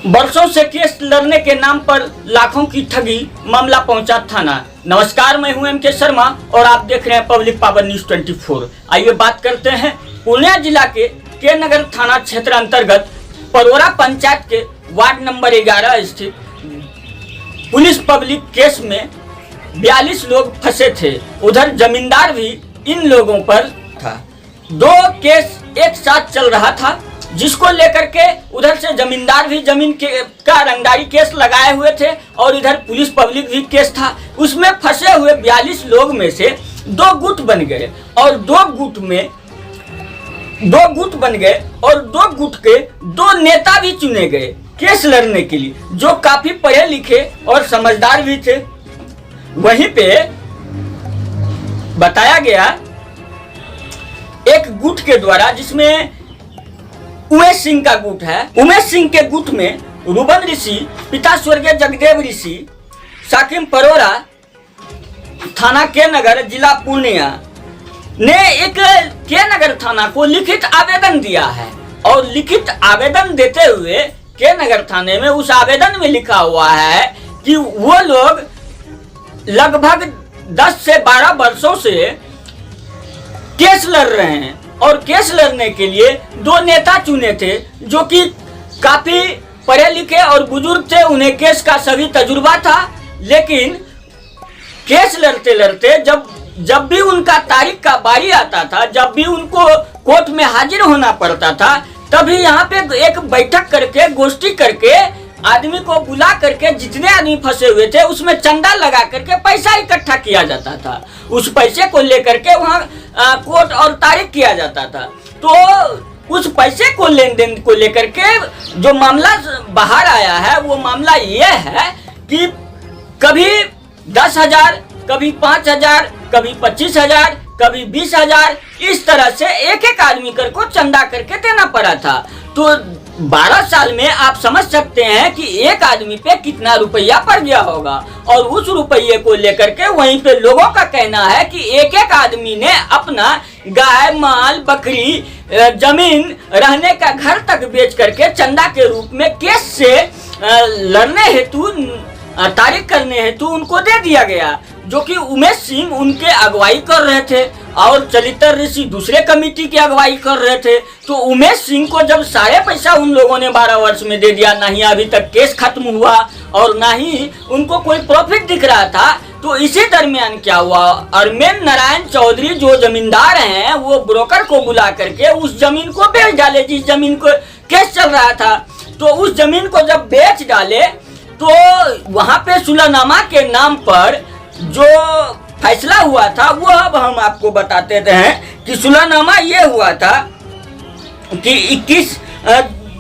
वर्षों से केस लड़ने के नाम पर लाखों की ठगी, मामला पहुंचा थाना। नमस्कार, मैं हूं एम.के. शर्मा और आप देख रहे हैं पब्लिक पावर न्यूज 24। आइए बात करते हैं पूर्णिया जिला के नगर थाना क्षेत्र अंतर्गत परोरा पंचायत के वार्ड नंबर 11 स्थित पुलिस पब्लिक केस में 42 लोग फंसे थे। उधर जमींदार भी इन लोगों पर था। दो केस एक साथ चल रहा था, जिसको लेकर के उधर से जमींदार भी जमीन का रंगदारी केस लगाए हुए थे और इधर पुलिस पब्लिक भी केस था। उसमें फंसे हुए 42 लोग में से दो गुट बन गए और दो गुट के दो नेता भी चुने गए केस लड़ने के लिए, जो काफी पढ़े लिखे और समझदार भी थे। वहीं पे बताया गया एक गुट के द्वारा, जिसमें उमेश सिंह का गुट है। उमेश सिंह के गुट में रूबन ऋषि, पिता स्वर्गीय जगदेव ऋषि, साकिम परोरा, थाना के नगर, जिला पूर्णिया ने एक के नगर थाना को लिखित आवेदन दिया है। और लिखित आवेदन देते हुए के नगर थाने में उस आवेदन में लिखा हुआ है कि वो लोग लगभग 10 से 12 वर्षों से केस लड़ रहे हैं और केस लड़ने के लिए दो नेता चुने थे, जो कि काफी पढ़े लिखे और बुजुर्ग थे। उन्हें केस का सभी तजुर्बा था, लेकिन केस लड़ते लड़ते जब भी उनका तारीख का बारी आता था, जब भी उनको कोर्ट में हाजिर होना पड़ता था, तभी यहाँ पे एक बैठक करके, गोष्ठी करके, आदमी को बुला करके, जितने आदमी फंसे हुए थे उसमें चंदा लगा करके पैसा इकट्ठा किया जाता था। उस पैसे को लेकर के वहाँ कोर्ट और तारीख किया जाता था। तो उस पैसे को लेन देन को लेकर के जो मामला बाहर आया है, वो मामला ये है कि कभी 10,000, कभी 5,000, कभी 25,000, कभी 20,000, इस तरह से एक आदमी को चंदा करके देना पड़ा था। तो 12 साल में आप समझ सकते हैं कि एक आदमी पे कितना रुपया पड़ गया होगा। और उस रुपये को लेकर के वहीं पे लोगों का कहना है कि एक आदमी ने अपना गाय, माल, बकरी, जमीन, रहने का घर तक बेच करके चंदा के रूप में केस से लड़ने हेतु, तारीख करने हेतु उनको दे दिया गया, जो कि उमेश सिंह उनके अगुवाई कर रहे थे और चलितर ऋषि दूसरे कमेटी की अगुवाई कर रहे थे। तो उमेश सिंह को जब सारे पैसा उन लोगों ने 12 वर्ष में दे दिया, ना ही अभी तक केस खत्म हुआ और ना ही उनको कोई प्रॉफिट दिख रहा था, तो इसी दरमियान क्या हुआ, अरमेन नारायण चौधरी जो जमींदार हैं, वो ब्रोकर को बुला करके उस जमीन को बेच डाले, जिस जमीन को केस चल रहा था। तो उस जमीन को जब बेच डाले, तो वहाँ पे सुलहनामा के नाम पर जो फैसला हुआ था, वो अब हम आपको बताते हैं कि सुलहनामा ये हुआ था कि 21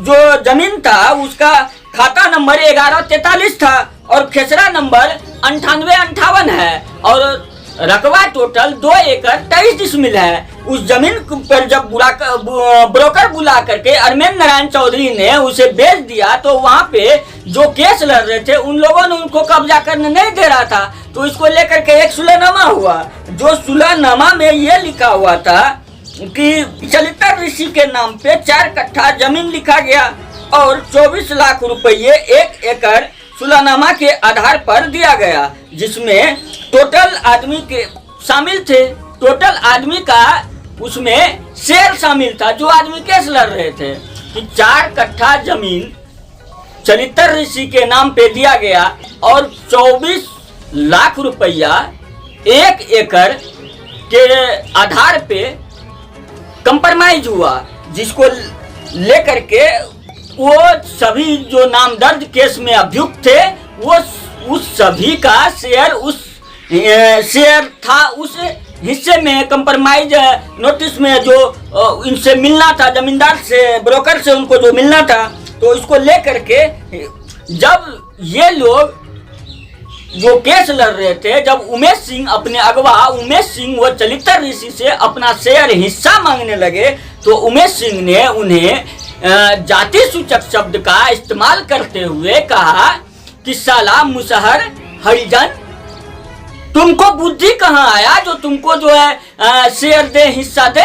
जो जमीन था उसका खाता नंबर 1143 था और खेसरा नंबर 9858 है और रकबा टोटल 2 एकड़ 23 डिसमिल है। उस जमीन पर जब ब्रोकर बुला करके अरमेन नारायण चौधरी ने उसे बेच दिया, तो वहाँ पे जो केस लड़ रहे थे उन लोगों ने उनको कब्जा करने नहीं दे रहा था। तो इसको लेकर के एक सुलहनामा हुआ, जो सुलहनामा में ये लिखा हुआ था कि चलितर ऋषि के नाम पे 4 कट्ठा जमीन लिखा गया और 24 लाख रुपये 1 एकड़ सुलहनामा के आधार पर दिया गया, जिसमें टोटल आदमी के शामिल थे। टोटल आदमी का उसमें शेयर शामिल था, जो आदमी केस लड़ रहे थे, कि 4 कट्ठा जमीन चलितर ऋषि के नाम पे दिया गया और 24 लाख रुपया 1 एकड़ के आधार पे कंप्रोमाइज हुआ, जिसको लेकर के वो सभी जो नामदर्द केस में अभियुक्त थे, वो उस सभी का शेयर था उस हिस्से में। कंप्रोमाइज नोटिस में जो इनसे मिलना था, जमींदार से, ब्रोकर से उनको जो मिलना था, तो इसको लेकर के जब ये लोग जो केस लड़ रहे थे, जब उमेश सिंह अपने अगवा उमेश सिंह व चलितर ऋषि से अपना शेयर हिस्सा मांगने लगे, तो उमेश सिंह ने उन्हें जाति सूचक शब्द का इस्तेमाल करते हुए कहा कि साला मुसहर हरिजन। तुमको बुद्धि कहाँ आया जो तुमको जो है शेयर दे, हिस्सा दे?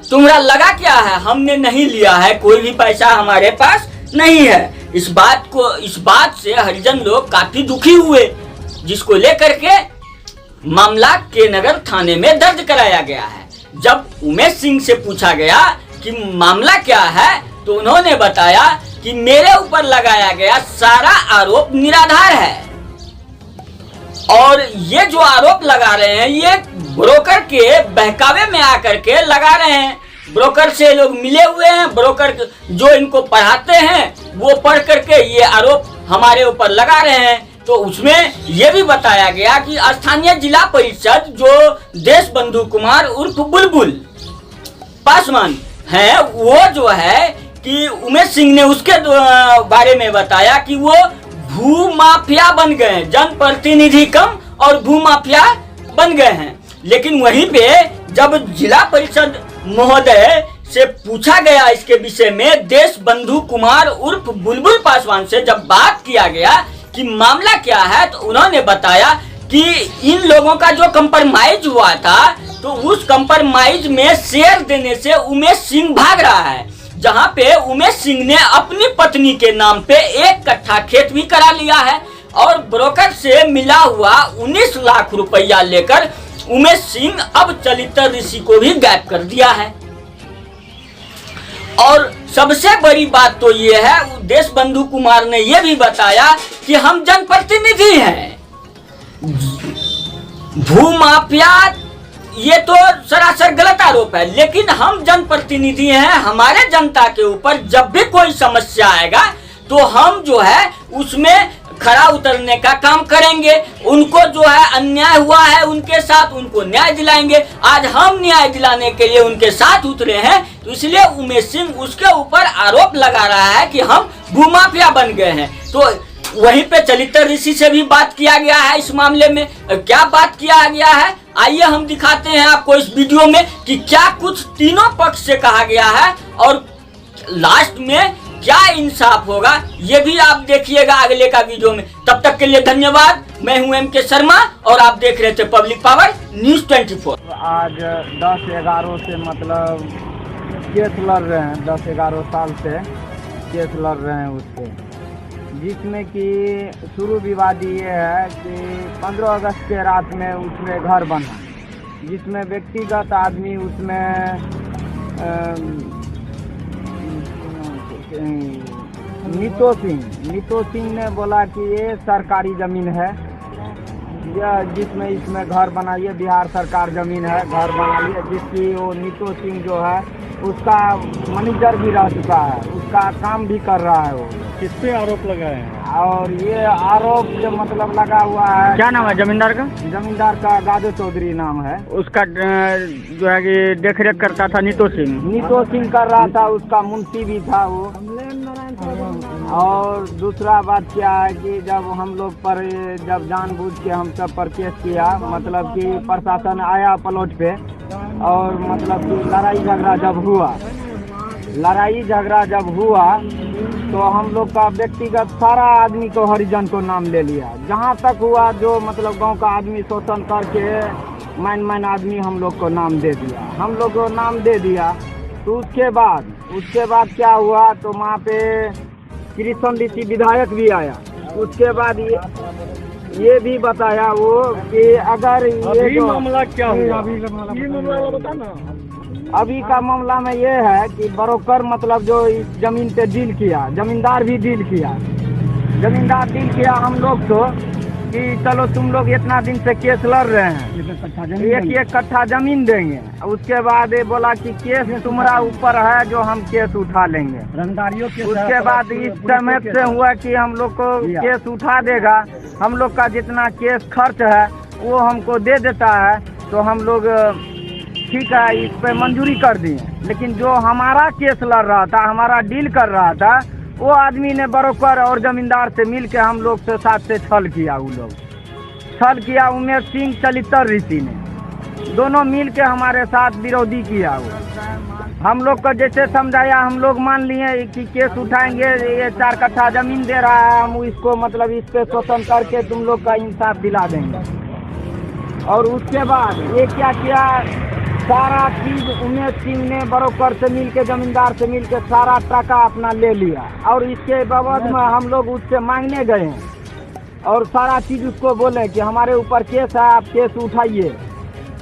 तुम्हारा लगा क्या है? हमने नहीं लिया है, कोई भी पैसा हमारे पास नहीं है। इस बात से हरिजन लोग काफी दुखी हुए, जिसको लेकर के मामला के नगर थाने में दर्ज कराया गया है। जब उमेश सिंह से पूछा गया कि मामला क्या है, तो उन्होंने बताया कि मेरे ऊपर लगाया गया सारा आरोप निराधार है और ये जो आरोप लगा रहे हैं ये ब्रोकर के बहकावे में आकर के लगा रहे हैं। ब्रोकर से लोग मिले हुए हैं, ब्रोकर जो इनको पढ़ाते हैं वो पढ़ करके ये आरोप हमारे ऊपर लगा रहे हैं। तो उसमें ये भी बताया गया कि स्थानीय जिला परिषद जो देश बंधु कुमार उर्फ बुलबुल पासवान है, वो जो है कि उमेश सिंह ने उसके बारे में बताया कि वो भू माफिया बन गए हैं, जनप्रतिनिधि कम और भू माफिया बन गए हैं। लेकिन वहीं पे जब जिला परिषद महोदय से पूछा गया इसके विषय में, देश बंधु कुमार उर्फ बुलबुल पासवान से जब बात किया गया कि मामला क्या है, तो उन्होंने बताया कि इन लोगों का जो कंप्रोमाइज हुआ था, तो उस कंप्रोमाइज में शेयर देने से उमेश सिंह भाग रहा है, जहां पे उमेश सिंह ने अपनी पत्नी के नाम पे 1 कट्ठा खेत भी करा लिया है और ब्रोकर से मिला हुआ 19 लाख रुपया लेकर उमेश सिंह अब चलित्र ऋषि को भी गायब कर दिया है। और सबसे बड़ी बात तो ये है, देश बंधु कुमार ने यह भी बताया कि हम जनप्रतिनिधि हैं, भू माफिया ये तो सरासर गलत आरोप है, लेकिन हम जनप्रतिनिधि हैं। हमारे जनता के ऊपर जब भी कोई समस्या आएगा तो हम जो है उसमें खड़ा उतरने का काम करेंगे। उनको जो है अन्याय हुआ है उनके साथ, उनको न्याय दिलाएंगे। आज हम न्याय दिलाने के लिए उनके साथ उतरे हैं, तो इसलिए उमेश सिंह उसके ऊपर आरोप लगा रहा है कि हम भूमाफिया बन गए हैं। तो वहीं पे चलित्र ऋषि से भी बात किया गया है इस मामले में। क्या बात किया गया है, आइए हम दिखाते हैं आपको इस वीडियो में कि क्या कुछ तीनों पक्ष से कहा गया है और लास्ट में क्या इंसाफ होगा, ये भी आप देखिएगा अगले का वीडियो में। तब तक के लिए धन्यवाद। मैं हूं एम के शर्मा और आप देख रहे थे पब्लिक पावर न्यूज 24। आज 10-11 से मतलब केस लड़ रहे हैं, 10-11 साल से केस लड़ रहे हैं उससे, जिसमें कि शुरू विवाद ये है कि 15 अगस्त के रात में उसमें घर बना, जिसमें व्यक्तिगत आदमी उसमें नीतो सिंह ने बोला कि ये सरकारी ज़मीन है, जिसमें इसमें घर बनाइए, बिहार सरकार ज़मीन है, घर बनाइए। जिसकी वो नीतो सिंह जो है उसका मैनेजर भी रह चुका है, उसका काम भी कर रहा है। वो किस पे आरोप लगाए हैं? और ये आरोप जो मतलब लगा हुआ है, क्या नाम है जमींदार का? जमींदार का गाजो चौधरी नाम है। उसका जो है कि देख रेख करता था नीतो सिंह कर रहा था, उसका मुंशी भी था वो। और दूसरा बात क्या है कि जब हम लोग पर जब जानबूझ के हम सब पर केस किया, मतलब कि प्रशासन आया प्लॉट पे और मतलब कि लड़ाई झगड़ा जब हुआ तो हम लोग का व्यक्तिगत सारा आदमी को हरिजन को नाम ले लिया। जहाँ तक हुआ जो मतलब गांव का आदमी शोषण करके मैन आदमी हम लोग को नाम दे दिया। हम लोग को नाम दे दिया तो उसके बाद क्या हुआ, तो वहाँ पे कृष्ण ऋषि विधायक भी आया। उसके बाद ये भी बताया वो कि अगर ये जो मामला क्या हुआ, अभी का मामला में ये है कि ब्रोकर मतलब जो इस जमीन पे डील किया, जमींदार डील किया हम लोग तो कि चलो तुम लोग इतना दिन से केस लड़ रहे हैं, एक कट्ठा जमीन देंगे। उसके बाद ये बोला कि केस तुम्हारा ऊपर है जो हम केस उठा लेंगे। रंगदारियों के उसके बाद इस समय से हुआ कि हम लोग को केस उठा देगा, हम लोग का जितना केस खर्च है वो हमको दे देता है, तो हम लोग ठीक है इस पे मंजूरी कर दिए। लेकिन जो हमारा केस लड़ रहा था, हमारा डील कर रहा था, वो आदमी ने ब्रोकर और जमींदार से मिल के हम लोग से साथ से छल किया। उमेश सिंह चलित्र ऋषि ने दोनों मिल के हमारे साथ विरोधी किया। वो हम लोग को जैसे समझाया, हम लोग मान लिए कि केस उठाएंगे, ये 4 कट्ठा जमीन दे रहा है, हम इसको मतलब इस पे शोषण करके तुम लोग का इंसाफ दिला देंगे। और उसके बाद ये क्या किया, सारा चीज उमेश सिंह ने ब्रोकर से मिल के, जमींदार से मिल के सारा टका अपना ले लिया। और इसके बाबत में हम लोग उससे मांगने गए हैं और सारा चीज उसको बोले कि हमारे ऊपर केस है, आप केस उठाइए।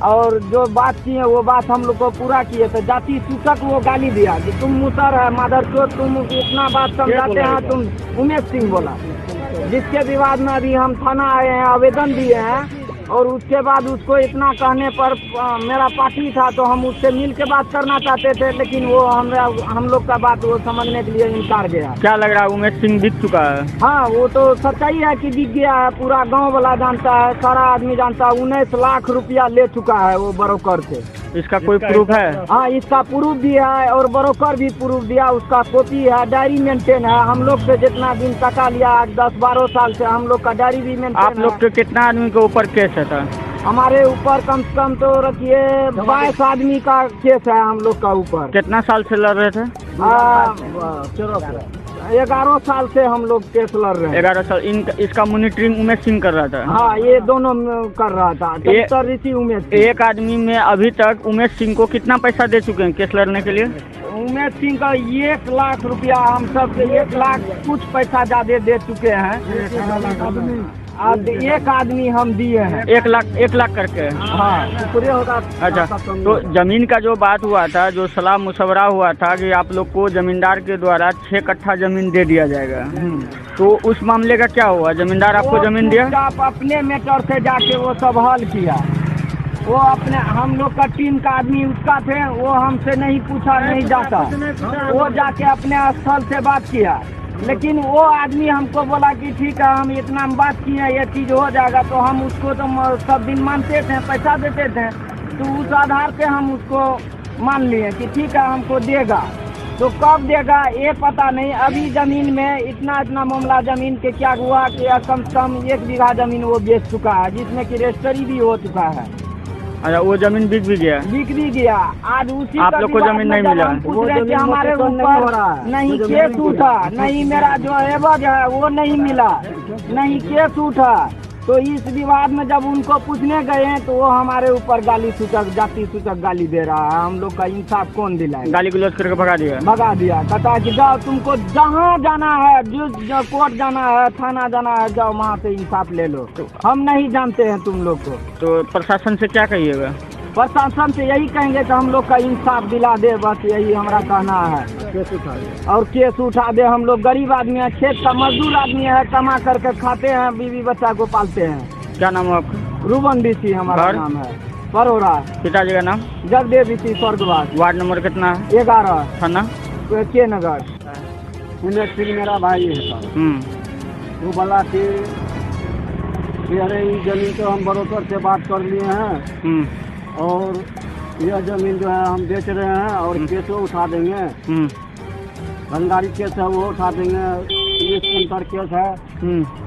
और जो बात किए वो बात हम लोग को पूरा किए। तो जाति सूचक वो गाली दिया कि तुम मुसर है, माधरचोद, तुम इतना बात समझाते हैं, तुम उमेश सिंह बोला। जिसके विवाद में अभी हम थाना आए हैं, आवेदन दिए हैं। और उसके बाद उसको इतना कहने पर मेरा पार्टी था तो हम उससे मिल के बात करना चाहते थे, लेकिन वो हम लोग का बात वो समझने के लिए इनकार गया। क्या लग रहा है उमेश सिंह बिक चुका है? हाँ, वो तो सच्चाई है कि बिक गया है। पूरा गांव वाला जानता है, सारा आदमी जानता है। 19 लाख रुपया ले चुका है वो ब्रोकर से। इसका कोई प्रूफ है? हाँ, इसका प्रूफ भी है और ब्रोकर भी प्रूफ दिया, उसका कॉपी है, डायरी मेंटेन है। हम लोग से जितना दिन टका लिया 10-12 साल से हम लोग का डायरी भी मेंटेन है। आप लोग के कितना आदमी के ऊपर केस है था? हमारे ऊपर कम से कम तो रखिए 22 आदमी का केस है हम लोग का ऊपर। कितना साल से लड़ रहे थे? 11 साल से हम लोग केस लड़ रहे हैं। 11 साल। इसका मॉनिटरिंग उमेश सिंह कर रहा था? हाँ, ये दोनों कर रहा था, ऋषि उमेश सिंह। एक आदमी में अभी तक उमेश सिंह को कितना पैसा दे चुके हैं केस लड़ने के लिए? उमेश सिंह का 1 लाख रुपया, हम सब से 1 लाख कुछ पैसा ज्यादा दे चुके हैं। अब एक आदमी हम दिए हैं 1 लाख करके। हाँ, पूरे होगा। अच्छा, तो जमीन का जो बात हुआ था, जो सलाह मुशवरा हुआ था कि आप लोग को जमींदार के द्वारा 6 कट्ठा जमीन दे दिया जाएगा, तो उस मामले का क्या हुआ? जमींदार आपको जमीन दिया? आप अपने मेटर से जाके वो सब हल किया। वो अपने, हम लोग का टीम का आदमी उसका थे, वो हमसे नहीं पूछा, नहीं जाता। वो जाके अपने स्थल से बात किया, लेकिन वो आदमी हमको बोला कि ठीक है, हम इतना बात किए, ये चीज हो जाएगा। तो हम उसको तो सब दिन मानते थे, पैसा देते थे, तो उस आधार पे हम उसको मान लिए कि ठीक है हमको देगा। तो कब देगा ये पता नहीं। अभी जमीन में इतना मामला जमीन के क्या हुआ कि कम से कम 1 बीघा जमीन वो बेच चुका है, जिसमें कि रजिस्ट्री भी हो चुका है। अच्छा, वो जमीन बिक भी गया? बिक भी गया। आज उसी आप लोग को जमीन नहीं मिला? पूछ रहे कि हमारे ऊपर नहीं केस उठा, नहीं मेरा जो एवज है वो नहीं मिला, नहीं केस उठा। तो इस विवाद में जब उनको पूछने गए हैं तो वो हमारे ऊपर गाली सूचक, जाति सूचक गाली दे रहा है। हम लोग का इंसाफ कौन दिलाए? गाली गलौज करके भगा दिया। कहता कि जाओ, तुमको जहाँ जाना है, जो कोर्ट जाना है, थाना जाना है, जाओ वहाँ से इंसाफ ले लो। हम नहीं जानते हैं तुम लोग को। तो प्रशासन से क्या कहिएगा? प्रशासन से यही कहेंगे कि हम लोग का इंसाफ दिला दे, बस यही हमारा कहना है। और केस उठा दे। हम लोग गरीब आदमी है, खेत का मजदूर आदमी है, कमा करके खाते हैं, बीवी बच्चा को पालते हैं। क्या नाम है आपका? रूबन ऋषि हमारा नाम है, परोरा। पिताजी का नाम? जगदेव ऋषि, स्वर्गवास। वार्ड नंबर कितना है? 11, थाना के नगर। उमेश सिंह मेरा भाई है। वो बोला कि अरे ये जमीन तो हम ब्रोकर से बात कर लिए हैं और यह जमीन जो है हम बेच रहे हैं और केस वो उठा देंगे। भंडारी केस है वो उठा देंगे, पुलिस सेंटर केस है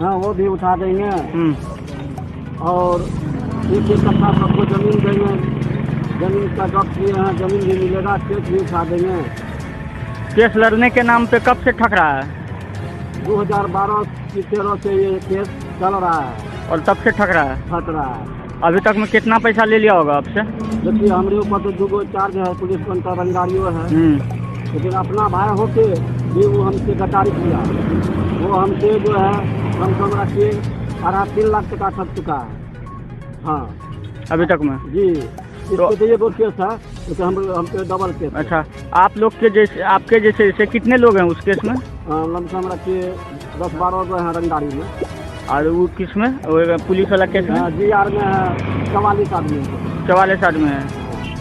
हाँ वो भी उठा देंगे। और 1 कट्ठा सबको जमीन देंगे, जमीन का जब्त किए हैं, जमीन भी मिलेगा, केस भी उठा देंगे। केस लड़ने के नाम पे कब से ठक रहा है? 2012-13 से ये केस चल रहा है। और तब से ठक रहा है? अभी तक में कितना पैसा ले लिया होगा आपसे? देखिए, हमारे ऊपर तो 2 चार्ज है, पुलिस सेंटर रंगारियों है, लेकिन अपना भाई होके भी वो हमसे गटारी किया। वो हमसे जो है कम से कम रखिए 3.5 लाख टका ठग चुका है। हाँ, अभी तक में? जी। इसको तो ये 2 केस है, तो हम पे डबल केस। अच्छा, आप लोग के जैसे, आपके जैसे कितने लोग हैं उस केस में? लमसम रखिए 10-12 जो है रंगारी में। और वो किस में? पुलिस वाला केस में? GR में है 44 आदमी। 44 आदमी है।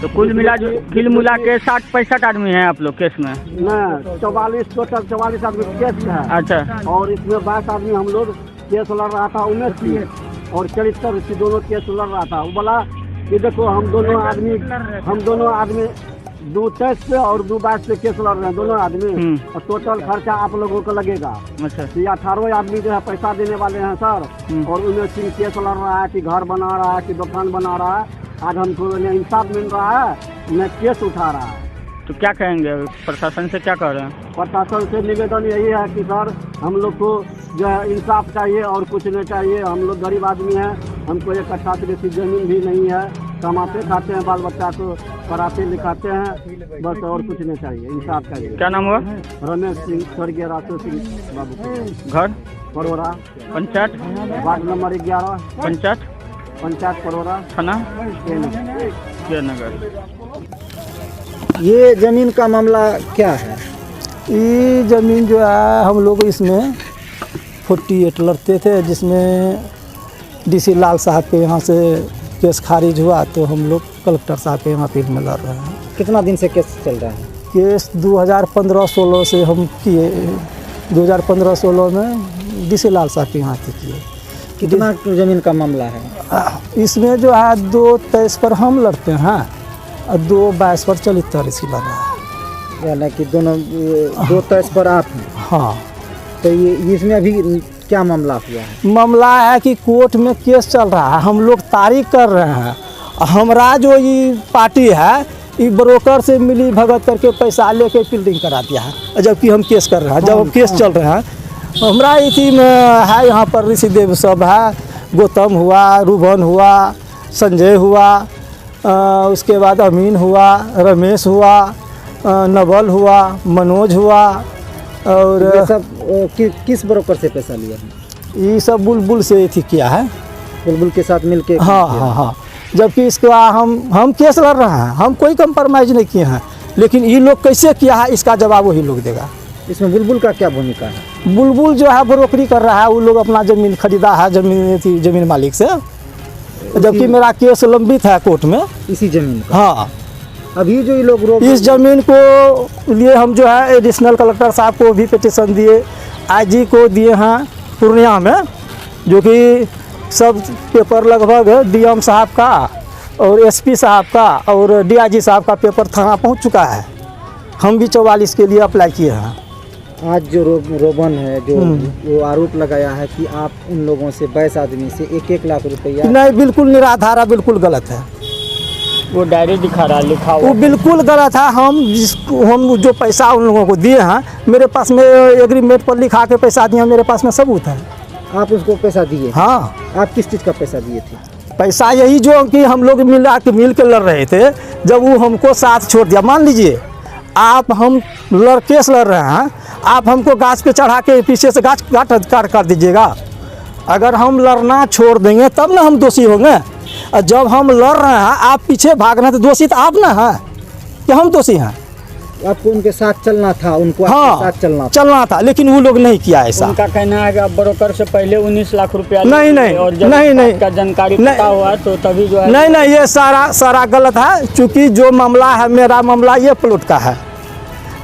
तो कुल मिला के 60-65 आदमी हैं आप लोग केस में? नहीं, 44 टोटल 44 आदमी केस है। अच्छा। और इसमें 22 आदमी हम लोग केस लड़ रहा था, उमेश सिंह और चरित्र ऋषि दोनों केस लड़ रहा था। वो बोला कि देखो हम दोनों आदमी 2-23 पे और 2-22 पे केस लड़ रहे हैं दोनों आदमी, और टोटल खर्चा आप लोगों को लगेगा। अच्छा। ये 18 आदमी जो है पैसा देने वाले हैं सर। और उमेश सिंह केस लड़ रहा है कि घर बना रहा है कि दुकान बना रहा है। आज हमको न इंसाफ मिल रहा है, न केस उठा रहा है। तो क्या कहेंगे प्रशासन से, क्या कह रहे हैं? प्रशासन से निवेदन यही है कि सर हम लोग को जो है इंसाफ चाहिए और कुछ नहीं चाहिए। हम लोग गरीब आदमी हैं, हमको 1 कट्ठा से बेसी जमीन भी नहीं है, कमाते खाते हैं, बाल बच्चा को पढ़ाते लिखाते हैं, बस और कुछ नहीं चाहिए इंसाफ चाहिए। क्या नाम हुआ? रमेश सिंह, स्वर्गीय राशो सिंह बाबू के घर? परोरा, पंचायत? वार्ड नंबर 11, पंचायत परोरा, थाना नगर। ये ज़मीन का मामला क्या है? ये ज़मीन जो है हम लोग इसमें 48 लड़ते थे, जिसमें डीसी लाल साहब के यहाँ से केस खारिज हुआ, तो हम लोग कलेक्टर साहब के यहाँ अपील में लड़ रहे हैं। कितना दिन से केस चल रहा है? केस 2015-16 से हम किए, 2015-16 में डीसी लाल साहब के यहाँ से किए। कितना ज़मीन का मामला है? इसमें जो है 2-23 पर हम लड़ते हैं और 2-22 पर चलित ऋषि लड़ रहा है। यानी कि दोनों 2-23 पर आप हैं। हाँ, तो ये इसमें अभी क्या मामला हुआ है? मामला है कि कोर्ट में केस चल रहा है, हम लोग तारीख कर रहे हैं। हमारा जो ये पार्टी है, ये ब्रोकर से मिली भगत करके पैसा लेके बिल्डिंग करा दिया है, जबकि हम केस कर रहे हैं। जब केस चल रहे हैं, हमारा इसी में है, यहाँ पर ऋषिदेव सब है, गौतम हुआ, रूबन हुआ, संजय हुआ, उसके बाद अमीन हुआ, रमेश हुआ, नवल हुआ, मनोज हुआ, और ये सब किस ब्रोकर से पैसा लिया है? ये सब बुलबुल से अथी किया है, बुलबुल के साथ मिलके। हाँ। जबकि इसका हम केस लड़ रहे हैं, हम कोई कंप्रोमाइज़ नहीं किए हैं, लेकिन ये लोग कैसे किया है इसका जवाब वही लोग देगा। इसमें बुलबुल का क्या भूमिका है? बुलबुल जो है ब्रोकरी कर रहा है, वो लोग अपना ज़मीन खरीदा है जमीन मालिक से, जबकि मेरा केस लंबित है कोर्ट में इसी ज़मीन का। हाँ, अभी जो ये लोग इस ज़मीन को लिए हम जो है एडिशनल कलेक्टर साहब को भी पिटीशन दिए, आईजी को दिए हैं पूर्णिया में, जो कि सब पेपर लगभग डीएम साहब का और एसपी साहब का और डीआईजी साहब का पेपर थाना पहुंच चुका है। हम भी 44 के लिए अप्लाई किए हैं। आज जो रोबन है, जो वो आरोप लगाया है कि आप उन लोगों से 22 आदमी से 1-1 लाख रुपया। नहीं, बिल्कुल निराधार, बिल्कुल गलत है। वो डायरी दिखा रहा, लिखा हुआ वो बिल्कुल गलत है। हम जो पैसा उन लोगों को दिए हैं, मेरे पास में एग्रीमेंट पर लिखा के पैसा दिए, मेरे पास में सबूत है। आप उसको पैसा दिए? हाँ। आप किस चीज़ का पैसा दिए थे? पैसा यही जो कि हम लोग मिल के लड़ रहे थे, जब वो हमको साथ छोड़ दिया। मान लीजिए आप हम केस लड़ रहे हैं, आप हमको गाछ पे चढ़ा के पीछे से गाछ काट कर दीजिएगा। अगर हम लड़ना छोड़ देंगे तब ना हम दोषी होंगे। और जब हम लड़ रहे हैं, आप पीछे भाग रहे हैं, तो दोषी तो आप ना हैं कि हम दोषी हैं। आपको उनके साथ चलना था, उनको आपके साथ चलना था, लेकिन वो लोग नहीं किया ऐसा। उनका कहना है कि आप ब्रोकर से पहले 19 लाख रुपया नहीं, और जब नहीं का जानकारी पता हुआ तो तभी जो है। नहीं, ये सारा गलत है। चूँकि जो मामला है, मेरा मामला ये प्लॉट का है,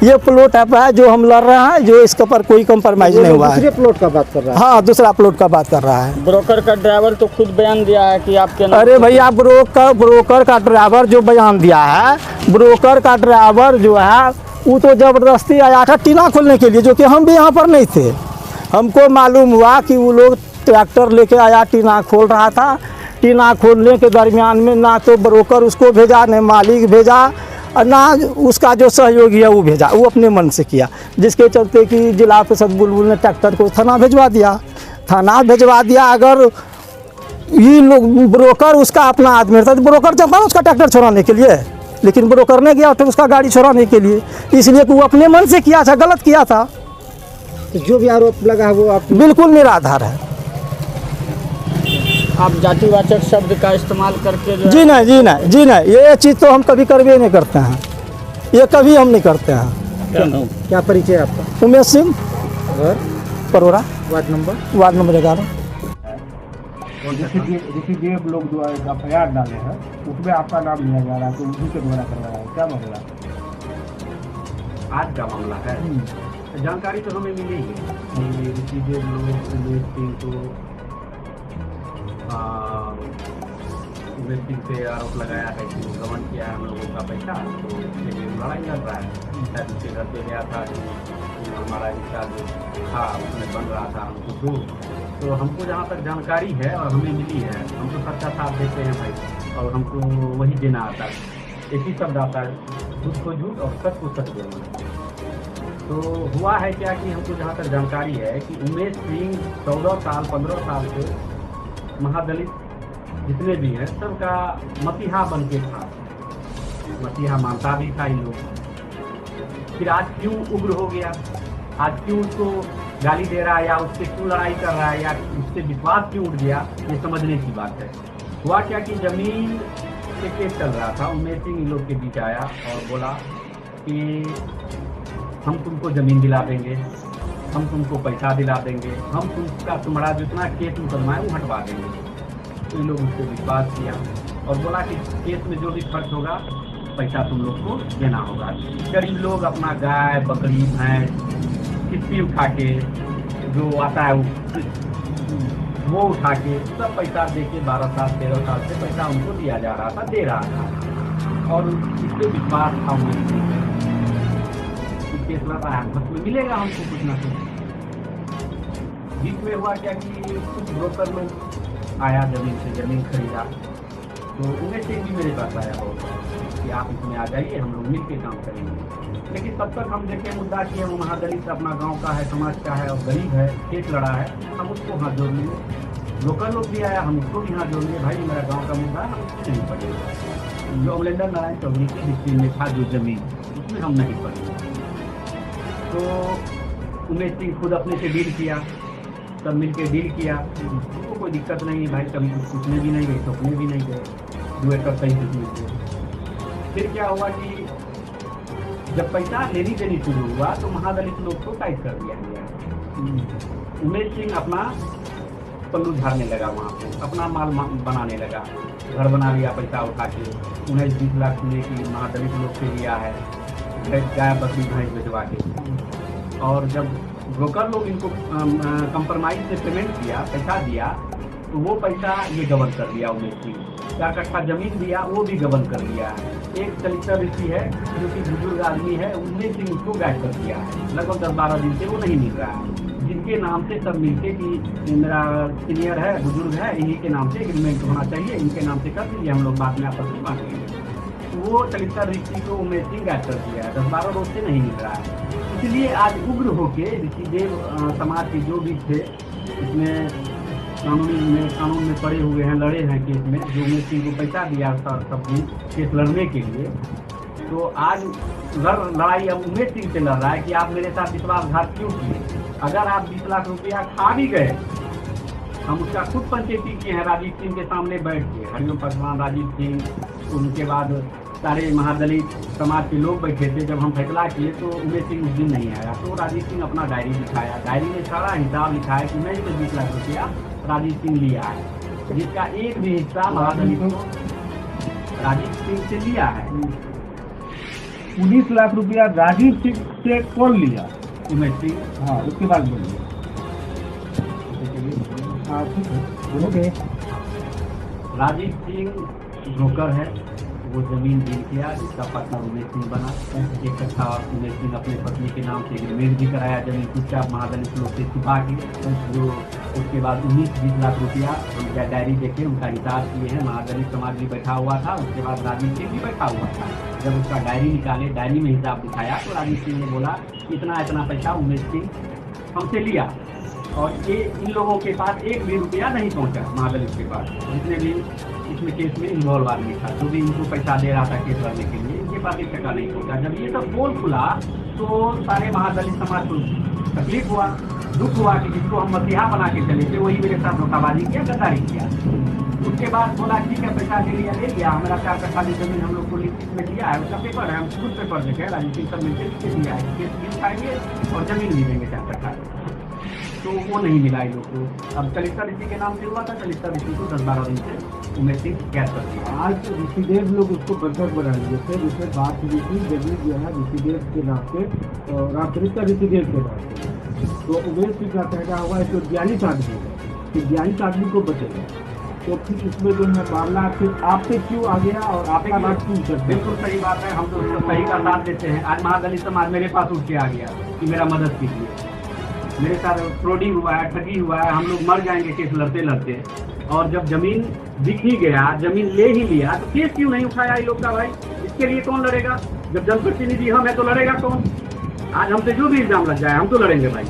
ये प्लॉट है जो हम लड़ रहे हैं, जो इसके पर कोई कंप्रोमाइज नहीं हुआ है। दूसरे प्लॉट का बात कर रहा है? हाँ, दूसरा प्लॉट का बात कर रहा है। ब्रोकर का ड्राइवर तो खुद बयान दिया है कि आपके नाम। अरे भैया, ब्रोकर का ड्राइवर जो बयान दिया है, ब्रोकर का ड्राइवर जो है वो तो ज़बरदस्ती आया था टीना खोलने के लिए, जो कि हम भी यहाँ पर नहीं थे। हमको मालूम हुआ कि वो लोग ट्रैक्टर लेके आया, टीना खोल रहा था। टीना खोलने के दरमियान में ना तो ब्रोकर उसको भेजा, न मालिक भेजा, और ना उसका जो सहयोगी है वो भेजा। वो अपने मन से किया, जिसके चलते कि जिला परिषद बुलबुल ने ट्रैक्टर को थाना भिजवा दिया। अगर ये लोग ब्रोकर उसका अपना आदमी रहता तो ब्रोकर चलता ना उसका ट्रैक्टर छोड़ाने के लिए, लेकिन ब्रोकर ने गया तो उसका गाड़ी छोड़ाने के लिए, इसलिए कि वो अपने मन से किया था, गलत किया था। तो जो भी आरोप लगा वो आप बिल्कुल निराधार है। आप जातिवाचक शब्द का इस्तेमाल करके जो जी नहीं, ये चीज़ तो हम कभी करवे नहीं करते हैं, ये कभी हम नहीं करते हैं। क्या परिचय आपका? उमेश सिंह, घर परोरा, वार्ड नंबर 11। और ऋषिदेव लोग जो एफआईआर डाले हैं, उसमें आपका नाम लिया जा रहा है, तो उसी के द्वारा कर रहा है, क्या मामला? आज का मामला है। जानकारी तो हमें मिली ही कि ऋषिदेव लोग उमेश सिंह से आरोप लगाया है कि वो गबन किया है हम लोगों का पैसा, तो उसके लिए लड़ाई लड़ रहा है। शायद उसके घर पे गया था, जो हमारा हिस्सा जो था उसमें बन रहा था हमको दूर। तो हमको जहाँ तक जानकारी है और हमें मिली है, हम तो सच्चा साथ देते हैं भाई, और हमको वही देना आता है। एक ही शब्द आता है, झूठ को झूठ और सच को सच देना। तो हुआ है क्या कि हमको जहाँ तक जानकारी है कि उमेश सिंह 14 साल 15 साल से महादलित जितने भी हैं सबका मसीहा बन के था, मसीहा मानता भी था इन लोग। फिर आज क्यों उग्र हो गया, आज क्यों उसको गाली दे रहा है या उससे क्यों लड़ाई कर रहा है या उससे विश्वास क्यों उठ गया, ये समझने की बात है। हुआ क्या कि जमीन से केस चल रहा था, उमेश सिंह इन लोग के बीच आया और बोला कि हम तुमको ज़मीन दिला देंगे, हम तुमको पैसा दिला देंगे, हम तुम्हारा जितना केस मुकदमा है वो हटवा देंगे। तो इन लोग उससे विश्वास किया और बोला कि केस में जो भी खर्च होगा पैसा तुम लोग को देना होगा। गरीब लोग अपना गाय बकरी भैंस किस्ती उठा के जो आता है वो उठा के सब पैसा दे के 12 साल 13 साल से पैसा उनको दिया जा रहा था, दे रहा था और इससे विश्वास था उनको केस लड़ रहा है, बस में मिलेगा हमको कुछ ना कुछ। बीच में हुआ क्या कि कुछ ब्रोकर लोग आया जमीन से ज़मीन खरीदा, तो उनमें से भी मेरे पास आया बहुत कि आप इसमें आ जाइए, हम लोग मिल के काम करेंगे। लेकिन तब तक हम देखें मुद्दा कि वो महादलित अपना गांव का है, समाज का है और गरीब है, केस लड़ा है, हम उसको हाथ जोड़ लिए। लोकल लोग भी आया, हम उसको भी हाथ जोड़ लिए, भाई मेरा गांव का मुद्दा हम उसको नहीं पड़ेगा। जो अमलेंद्र नारायण चौधरी की डिस्ट्रिक्ट में था जो जमीन, उसमें हम नहीं पड़ेंगे। तो उमेश सिंह खुद अपने से डील किया, सब मिल के डील किया, उनको कोई दिक्कत नहीं भाई, कभी उसमें भी नहीं गए, सपने भी नहीं गए, 2 एकड़ सही से। फिर क्या हुआ कि जब पैसा लेनी देनी शुरू हुआ तो महादलित लोग को टाइट कर दिया गया। उमेश सिंह अपना पल्लू झाड़ने लगा, वहाँ पे अपना माल बनाने लगा, घर बना लिया पैसा उठा के, 19-20 लाख सुने की महादलित लोग से लिया है, गाय बकरी भैंस भिजवा के। और जब ब्रोकर लोग इनको कंप्रोमाइज से पेमेंट किया, पैसा दिया, तो वो पैसा ये गबन कर लिया उमेश सिंह। 4 कट्ठा जमीन दिया वो भी गबन कर लिया है। एक कलेक्टर ऋषि है जो कि बुजुर्ग आदमी है, उमेश सिंह उसको गायब कर दिया है, लगभग 10-12 दिन से वो नहीं मिल रहा है, जिनके नाम से सब मिलके कि मेरा सीनियर है, बुजुर्ग है, इन्हीं के नाम से एग्रीमेंट होना चाहिए, इनके नाम से कर दीजिए, हम लोग बाद में आपस में बांट लेंगे। तो वो कलेक्टर ऋषि को उमेश सिंह गायब कर दिया है, 10-12 रोज से नहीं मिल रहा है। इसलिए आज उग्र होके ऋषिदेव समाज के जो भी थे इसमें कानून में पड़े हुए हैं, लड़े हैं केस में, जो उमेश सिंह को पैसा दिया सब दिन केस लड़ने के लिए। तो आज लड़ाई अब उमेश सिंह से लड़ रहा है कि आप मेरे साथ विश्वासघात क्यों किए। अगर आप 20 लाख रुपया खा भी गए, हम उसका खुद पंचायती किए हैं राजीव सिंह के सामने बैठ के, हरिओम पासवान, राजीव सिंह, उनके बाद सारे महादलित समाज के लोग बैठे थे। जब हम फैसला किए तो उमेश सिंह उस दिन नहीं आया, तो राजीव सिंह अपना डायरी दिखाया, डायरी में सारा हिसाब लिखा है कि मैं इसे 20 लाख रुपया राजीव सिंह लिया है, जिसका एक भी हिस्सा महादलितों राजीव सिंह से लिया है। 19 लाख रुपया राजीव सिंह से कौन लिया? उमेश सिंह। हाँ, उसके बाद बोलिए। हाँ ठीक है, बोलोगे। राजीव सिंह ब्रोकर है, वो जमीन डील किया, जिसका पार्टनर उमेश सिंह बना। 1 कट्ठा उमेश सिंह अपने पत्नी के नाम से एग्रीमेंट भी कराया जमीन चुपचाप महादलित लोग से छुपा के, जो उसके बाद 19-20 लाख रुपया उनका डायरी देखे उनका हिसाब किए हैं। महादलित समाज भी बैठा हुआ था, उसके बाद राजीव सिंह भी बैठा हुआ था। जब उसका डायरी निकाले, डायरी में हिसाब दिखाया तो राजीव सिंह ने बोला इतना इतना पैसा उमेश सिंह हमसे लिया, और ये इन लोगों के पास 1 भी रुपया नहीं पहुंचा महादलित के पास, जितने भी इसमें केस में इन्वॉल्व आदमी था, जो भी इनको पैसा दे रहा था केस लड़ने के लिए, इनके पास 1 टका नहीं पहुंचा। जब ये सब पोल खुला तो सारे महादलित समाज को तकलीफ हुआ, दुख हुआ कि जिसको हम मसीहा बना के चले थे वही मेरे साथ धोखाबाजी किया, गद्दारी किया। उसके बाद बोला ठीक है पैसा ले लिया, हमारा 4 कट्ठा जमीन हम लोग को लिखित में दिया है, उसका पेपर है, हम खुद पेपर देखे राजीव सिंह सब मिलकर लिख दिया है, केस भी उठाएंगे और जमीन भी देंगे 4 कट्ठा। तो वो नहीं मिला इन लोग को। अब कलेक्टर ऋषि के नाम से हुआ था, कलेक्टर ऋषि को 10-12 दिन से उमेश सिंह कैद कर दिया। आज ऋषिदेव लोग उसको बंधक बना लिए थे, जिसमें बात हुई थी जमीन जो है ऋषिदेव के नाम से, रामचरित ऋषिदेव के नाम से। तो उमेश सिंह का कहना हुआ है कि 42 आदमी है, कि 42 आदमी को बचेगा। तो फिर इसमें जो है मामला फिर आपसे क्यों आ गया और आपका नाम क्यों उतर? बिल्कुल सही बात है, हम तो सही का साथ देते हैं। आज महादलित समाज मेरे पास उठ के आ गया कि मेरा मदद कीजिए, मेरे साथ फ्रॉडिंग हुआ है, ठगी हुआ है, हम लोग मर जाएंगे केस लड़ते लड़ते। और जब जमीन दिख ही गया, जमीन ले ही लिया, तो केस क्यों नहीं उठाया इन लोग का? भाई इसके लिए कौन लड़ेगा? जब जनप्रतिनिधि हम है तो लड़ेगा कौन? आज हमसे जो भी इल्जाम लग जाए हम तो लड़ेंगे भाई।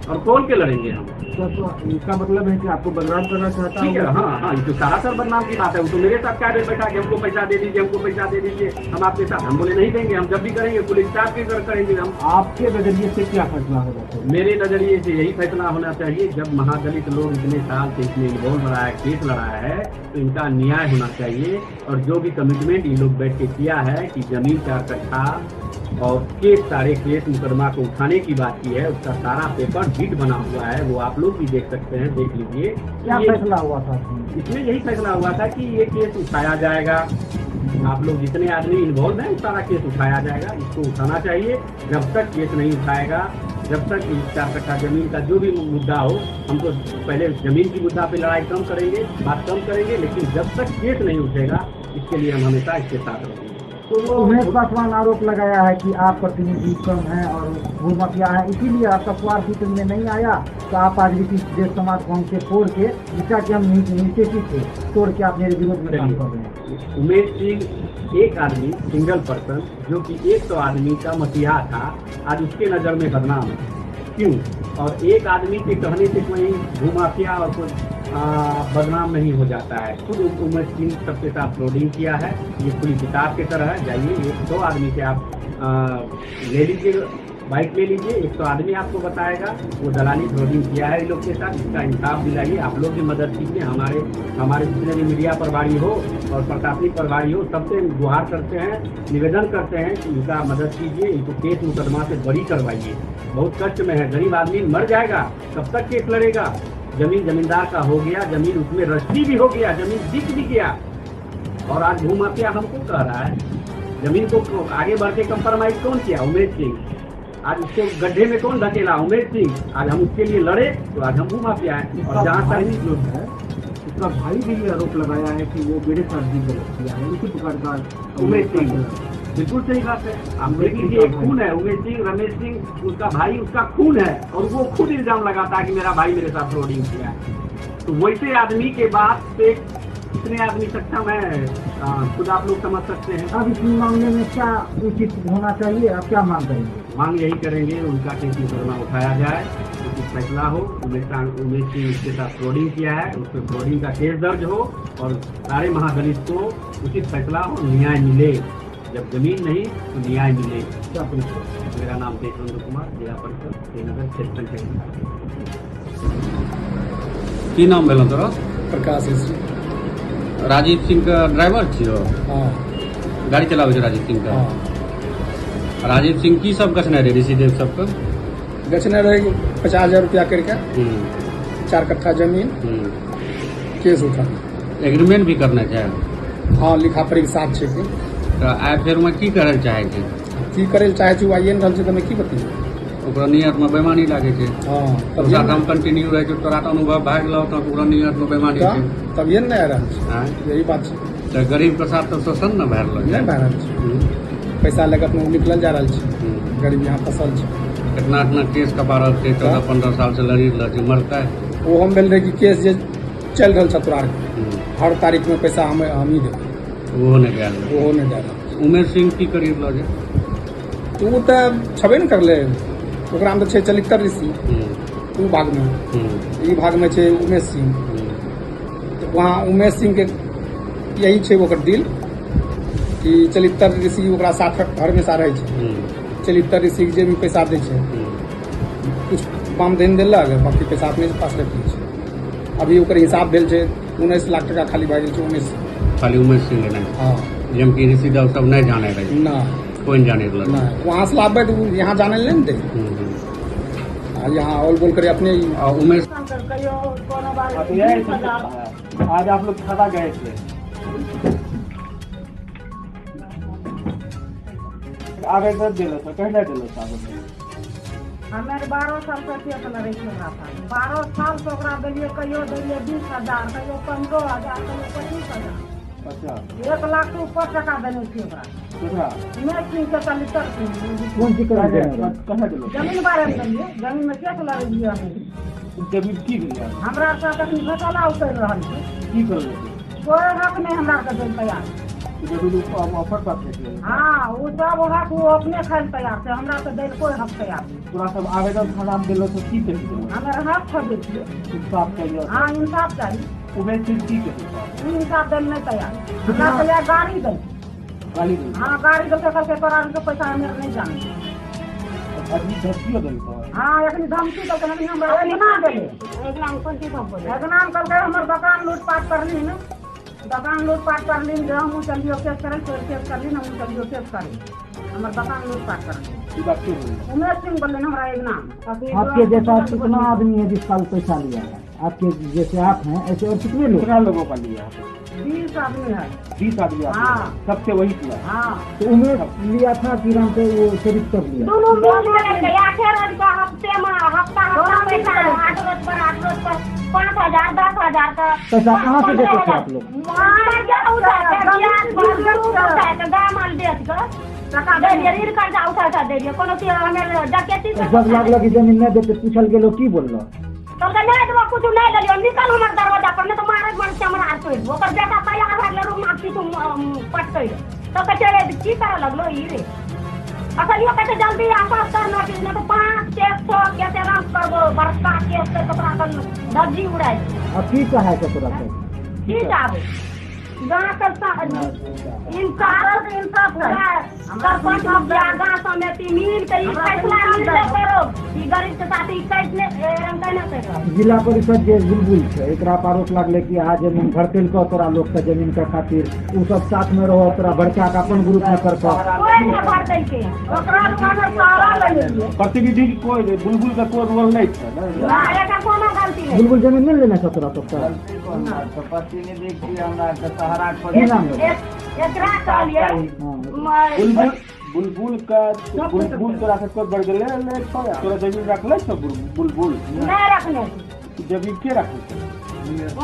और कौन के लड़ेंगे हम? तो इसका मतलब है कि आपको बदनाम करना चाहता ठीक है, हूँ। हाँ हाँ, ये तो सरासर बदनाम की बात है। वो तो मेरे साथ क्या देर बैठा कि हमको पैसा दे दीजिए, हमको पैसा दे दीजिए, हम आपके साथ। हम बोले नहीं देंगे, हम जब भी करेंगे पुलिस स्टाफ के करेंगे हम। आपके नजरिए से क्या फैसला होना चाहिए? मेरे नजरिए से यही फैसला होना चाहिए, जब महादलित लोग इतने साल से इसमें इन्वॉल्व रहा है, केस लड़ा है, तो इनका न्याय होना चाहिए। और जो भी कमिटमेंट ये लोग बैठ के किया है कि जमीन 4 कट्ठा और सारे केस मुकदमा को उठाने की बात की है, उसका सारा पेपर हिट बना हुआ है, वो आप लोग भी देख सकते हैं, देख लीजिए। क्या फैसला हुआ था? इसमें यही फैसला हुआ था कि ये केस उठाया जाएगा, आप लोग जितने आदमी इन्वॉल्व हैं सारा केस उठाया जाएगा, इसको उठाना चाहिए। जब तक केस नहीं उठाएगा, जब तक 4 कट्ठा जमीन का जो भी मुद्दा हो, हम तो पहले जमीन की मुद्दा पे लड़ाई कम करेंगे, बात कम करेंगे, लेकिन जब तक केस नहीं उठेगा, इसके लिए हम हमेशा इसके साथ रहेंगे। तो उमेश पासवान आरोप लगाया है कि आप प्रतिनिधि कम है और भूमाफिया है, इसीलिए आपका कुआर सीट में नहीं आया, तो आप आज भी देश समाज कौन से तोड़ के जिसका कि हम नीचे की थे तोड़ के आप मेरे विरोध में काम कर रहे हैं। उमेश सिंह एक आदमी, सिंगल पर्सन, जो कि 100 आदमी का मसीहा था, आज उसके नज़र में बदनाम है। क्यों? और एक आदमी के कहने से कोई भूमाफिया और कोई बदनाम नहीं हो जाता है। खुद उमेश सिंह सबके साथ फ्रॉडिंग किया है, ये पूरी किताब की तरह है। जाइए 100 आदमी से आप ले लीजिए, बाइक ले लीजिए, 100 आदमी आपको बताएगा वो दलाली फ्रॉडिंग किया है इन लोग के साथ। इसका इंसाफ दिलाइए, आप लोग भी मदद कीजिए। हमारे जितने भी मीडिया प्रभारी हो और प्रशासनिक प्रभारी हो, सबसे गुहार करते हैं, निवेदन करते हैं कि इनका मदद कीजिए, इनको केस मुकदमा से बरी करवाइए। बहुत कष्ट में है, गरीब आदमी मर जाएगा, कब तक केस लड़ेगा? जमीन जमींदार का हो गया, जमीन उसमें रजिस्ट्री भी हो गया, जमीन बिक भी गया, और आज भूमाफिया हमको कह रहा है। जमीन को आगे बढ़ के कंप्रोमाइज कौन किया? उमेश सिंह। आज उसको गड्ढे में कौन धकेला? उमेश सिंह। आज हम उसके लिए लड़े तो आज हम भूमाफिया है। और जहाँ तक लोग है, उसका भाई भी ये आरोप लगाया है कि वो मेरे साथ भी गलत किया है, उसी प्रकार का उमेश सिंह। बिल्कुल सही बात है। आप देख लीजिए, एक खून है उमेश सिंह, रमेश सिंह उसका भाई, उसका खून है, और वो खुद इल्जाम लगाता है कि मेरा भाई मेरे साथ फ्रॉडिंग किया है। तो वैसे आदमी के बाद से कितने आदमी सक्षम है, खुद आप लोग समझ सकते हैं। अब इस मामले में क्या उचित होना चाहिए, आप क्या मांग करेंगे? मांग यही करेंगे, उनका केस मुकदमा उठाया जाए, उचित फैसला हो। उमेश सिंह उसके साथ फ्रॉडिंग किया है, उस पर फ्रॉडिंग का केस दर्ज हो, और सारे महादलित को उचित फैसला हो, न्याय मिले। जब जमीन नहीं तो न्याय मिले। मेरा नाम देशवेंद्र कुमार, जिला परिषद श्रीनगर क्षेत्र पंचायत। की नाम भेल तोरा? प्रकाश राजीव सिंह का ड्राइवर छियो? हाँ गाड़ी चलाबै छै राजीव सिंह का? हाँ। राजीव सिंह की सब गछने रहे ऋषिदेव सबके? गछने रहे 50,000 रुपया करके 4 कट्ठा जमीन केस उठा। एग्रीमेंट भी करना चाहे? हाँ, लिखा पढ़ी साथ छै कि तो आइ फेर में की करे चाहे छै? की करे चाहे छी आइए रहल छै, तऽ मैं की बतियै? ओकरा नियत में बेईमानी लागे छै। हाँ, तब साथ हम कंटिन्यू रहे छै, तोरा तऽ अनुभव भए गेलौ, तऽ ओकरा नियत में बेईमानी छै। तब ये नहीं आ रहल छै, हाँ? यही बात छै। तऽ गरीब के साथ तऽ शोषण न भए रहल छै। नहीं भए रहल छै, पैसा लेके अपने निकलल जा रहल छै, गरीब यहाँ फंसल छै। कितना केस कपारल छै, 14-15 साल से लड़ी रहल छै, मरतै। वो हम भेल रहे कि केस जे चल रहल छै तोरा हर तारीख में पैसा हम ही देबै, ओहो नहि गेल। ओहो नहीं दे रहल। उमेश सिंह की करी रहलो छै? तो वो तो छबे न करले, ओकरा में तो छै चलित्र ऋषि, उ भाग में, ई भाग में छै उमेश सिंह। तो वहाँ उमेश सिंह के यही छै ओकर दिल कि चलित्र ऋषि ओकरा साथ हमेशा रहै छै। चलित्र ऋषि जे भी पैसा दै छै, कुछ वाम देन देलक, बाकी पैसा अपने पास रख लै छै। अभी ओकर हिसाब भेल छै 19 लाख टका खाली भए गेल छै उमेश सिंह। खाली उमेश सिंह नहीं? हाँ, जबकि ऋषिदेव सब नहीं जाने रहे। ना कोई नहीं जाने रहल। नहीं, वहाँ से लाभे तो यहाँ जाने ले दे, यहाँ ऑल बोल करे अपने ही। और उमेश आज आप लोग खाता गए थे, आगे कर दिलो तो कहना दिलो साहब। हमें 12 साल से केस लड़े छै ओकरा साथ। 12 साल से ओकरा देलिए, कहियो देलिए 20,000, कहियो 15,000, कहियो 25,000। अच्छा, 1 लाख से ऊपर टका देने छी ओकरा। दूसरा उमेश सिंह के चलित्र कौन सी करा कहना दिलो जमीन बारे में देलिए, जमीन में केस लड़े दिए हमें। जमीन की दिया, हमरा साथ अखन घोटाला उतर रहल छै, की कर लेते? कोई हक नहीं हमरा के दे तैयार। जरूर ऑफर पाते हैं। हाँ वो सब हक वो अपने खाए तैयार थे, हमरा तो दिल कोई हक तैयार नहीं। पूरा सब आवेदन खाना में दिलो तो की कहिए हमारे हक खरीद दिए। इंसाफ चाहिए। हाँ इंसाफ चाहिए। उमेश सिंह की कहिए इंसाफ दिल नहीं तैयार, हमरा तैयार गाड़ी दे। गाली दे। हाँ गाड़ी दे करके कराने के पैसा हमें नहीं जाने। अभी धमकी दे तो हाँ एक धमकी तो कहीं हम ना दे एक नाम कौन सी धमकी बोले एक नाम करके हमारे दुकान लूटपाट कर ली ना, दुकान लूटपाट कर ली जो हम चलियो केस करें तो केस कर ली ना, हम चलियो केस करें हमारे दुकान लूटपाट कर ली। ये बात क्यों बोली? उमेश सिंह बोले ना हमारा एक नाम। आपके जैसा कितना आदमी है जिस साल पैसा लिया है? आपके जैसे आप हैं ऐसे और कितने लोग? कितना लोगों का लिया? 20 आदमी है। 20 आदमी। हाँ। सबसे वही किया। हाँ तो उमेश लिया था कि राम पे वो चरित कर लिया? दोनों मिल के आखिर रोज का हफ्ते में हफ्ता पैसा 8 रोज पर 5,000 10,000 का पैसा कहाँ से देते थे आप लोग? जब लागल की जमीन नहीं देते पूछल गेलो की बोललो? कुछ नहीं गलियो निकल हमारे दरवाजा पर नहीं तो मारे मन से हमारा आर वो कर बेटा तैयार है रूम आपकी तुम पटकै तो कचरे की तरह लगलो ई रे असल ये कहते जल्दी आपस करना कि नहीं तो 5 600 कैसे रंग करबो बरसा केस पे कपड़ा कर धज्जी उड़ाई। अब की कहा है तोरा से? की जाबे गांव का इंसाफ है सरपंच अब गांव समिति मिल के फैसला ले करो ई गरीब के साथ ई कैसे रंगना करो। जिला परिषद जे बुलबुल है एकरा पर आरोप लागले कि आ जमीन भरतेल को तोरा लोग के जमीन के खातिर उ सब साथ में रहो तोरा भड़का का अपन ग्रुप में कर कोई ना भरतेल के ओकरा दुकान सारा ले लिए प्रतिनिधि कोई बुलबुल का कोई रोल नहीं था ना एका कोनो गलती नहीं। बुलबुल जमीन मिल लेना तोरा तो प्रतिनिधि की हमरा के सहारा की नाम है? एकरा कहलिए बुलबुल का बुलबुल तोरा से कोई बढ़ गेले ले तोरा जमीन रखले तो बुलबुल नहीं रखने जमीन के रखले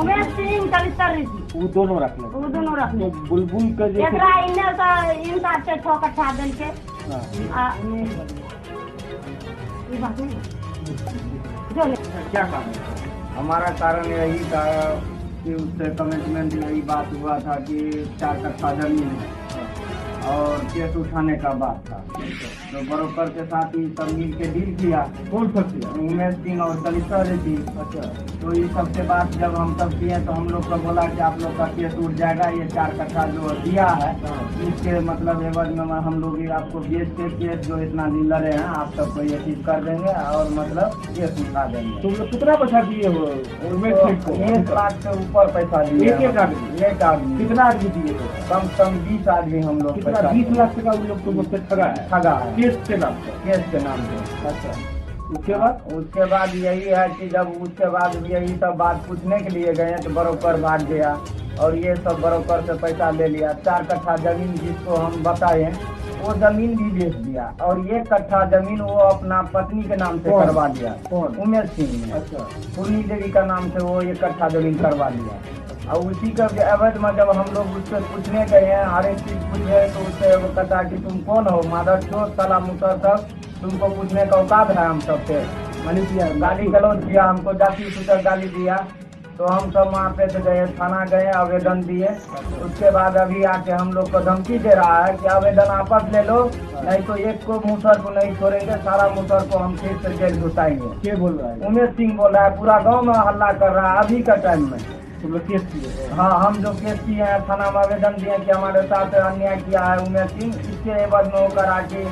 उमेश सिंह कलितर ऋषि वो दोनों रखले वो दोनों रखने तो बुलबुल का जो एकरा इन्ने तो इन साथ से 6 कट्ठा देल के ये बात नहीं जो क्या कारण है? हमारा कारण यही था कि उससे कमिटमेंट यही बात हुआ था कि 4 कट्ठा जमीन है और केस उठाने का बात था तो ब्रोकर के साथ ही सब मिल के डील किया। कौन सा किया? उमेश सिंह और कलितर ऋषि। अच्छा तो ये सबसे बात जब हम सब किए तो हम लोग को बोला कि आप लोग का केस उठ जाएगा, ये 4 कट्ठा जो दिया है इसके मतलब एवज में हम लोग आपको बेच के केस जो इतना दिन लड़े हैं आप सबको ये चीज कर देंगे और मतलब केस उठा देंगे। तुम लोग कितना पैसा दिए हो उमेश सिंह को? 1 लाख से ऊपर पैसा दिए। एक आदमी? कितना आदमी दिए थे? कम से कम 20 आदमी हम लोग 20 लाख टका उन लोग तुम से ठगा है केस के नाम पे। केस के नाम पे। अच्छा उसके बाद यही है कि जब उसके बाद यही सब बात पूछने के लिए गए तो ब्रोकर भाग गया और ये सब ब्रोकर से पैसा ले लिया। 4 कट्ठा जमीन जिसको हम बताए वो जमीन भी बेच दिया और 1 कट्ठा जमीन वो अपना पत्नी के नाम से करवा दिया। उमेश सिंह ने। अच्छा पूर्णी देवी का नाम से वो 1 कट्ठा जमीन करवा दिया और उसी का एवज में जब हम लोग उससे पूछने गए हैं हर एक चीज पूछे तो उससे वो कहता कि तुम कौन हो मादर चोर साला मुसर सब तुमको पूछने का औकात है हम सब पे गाली गलौज किया हमको जाति सूचक गाली दिया तो हम सब वहाँ पे गए थाना गए आवेदन दिए। उसके बाद अभी आके हम लोग को धमकी दे रहा है कि आवेदन वापस ले लो नहीं तो एक को मुसर को नहीं छोड़ेंगे, सारा मुसर को हम फिर से जेल घुसाएंगे। क्या बोल रहा है? उमेश सिंह बोल रहा है, पूरा गाँव में हल्ला कर रहा है अभी का टाइम में। तुम लोग केस किए? हाँ हम जो केस किए हैं थाना में आवेदन दिए कि हमारे साथ अन्याय किया है उमेश सिंह, इसके एवज में वो करा कि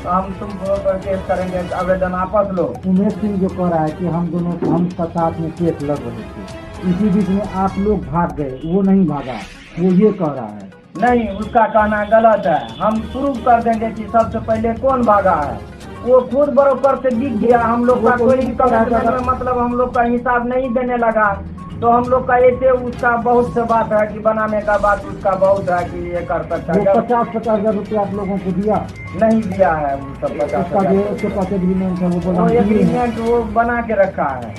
हम तुमको केस करेंगे, आवेदन वापस लो। उमेश सिंह जो कह रहा है कि हम साथ में केस लड़ रहे थे, इसी बीच में आप लोग भाग गए, वो नहीं भागा, वो ये कह रहा है। नहीं उसका कहना गलत है। हम प्रूव कर देंगे कि सबसे पहले कौन भागा है। वो खुद ब्रोकर से बिक गया, हम लोग का कोई मतलब हम लोग का हिसाब नहीं देने लगा तो हम लोग का ऐसे उसका बहुत से बात है कि बनाने का बात उसका बहुत है कि ये कर सकता है। 50-50 हजार रुपये आप लोगों को दिया? नहीं दिया है वो सब 50,000 एग्रीमेंट है वो एग्रीमेंट वो बना के रखा है,